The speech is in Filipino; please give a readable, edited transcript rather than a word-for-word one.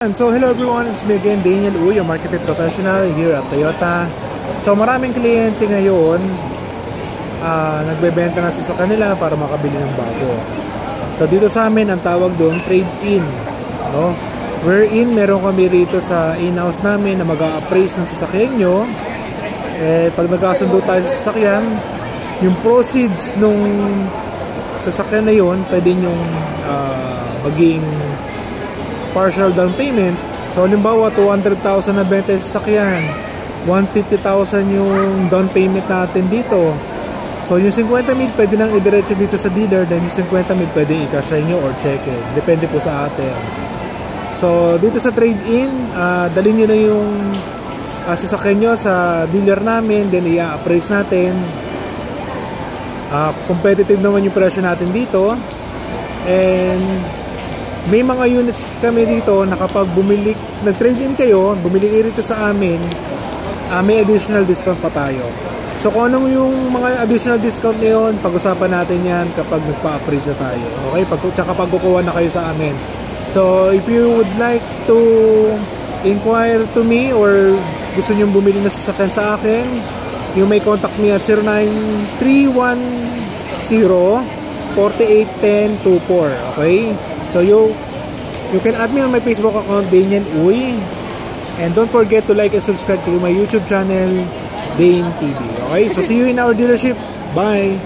And so hello everyone, it's me again, Daniel Uy, your marketing professional here at Toyota. So maraming kliyente ngayon nagbebenta na sa kanila para makabili ng bago. So dito sa amin ang tawag doon trade-in, no? Wherein meron kami rito sa in-house namin na mag-a-appraise ng sasakyan nyo. Pag nagkasundo tayo sa sasakyan, yung proceeds nung sasakyan na yun pwede nyong maging partial down payment. So halimbawa 200,000 na benta sa sasakyan, 150,000 yung down payment natin dito. So yung 50,000 pwede nang idiretso dito sa dealer, then yung 50,000 pwede i-cash sa inyo or check it. Depende po sa atin. So dito sa trade-in, dalhin nyo na yung sasakyan nyo sa dealer namin, then i-appraise natin. Competitive naman yung presyo natin dito. And may mga units kami dito na kapag nag-trade-in kayo, bumili rito sa amin, may additional discount pa tayo. So kung anong yung mga additional discount na yun, pag-usapan natin yan kapag nagpa-appraise na tayo. Okay? Tsaka pag kukuha na kayo sa amin. So if you would like to inquire to me or gusto nyo bumili na sasakyan sa akin, you may contact me at 0931-481024. Okay? So you can add me on my Facebook account, Daniel Uy, and don't forget to like and subscribe to my YouTube channel, Dane TV. Okay, so see you in our dealership. Bye.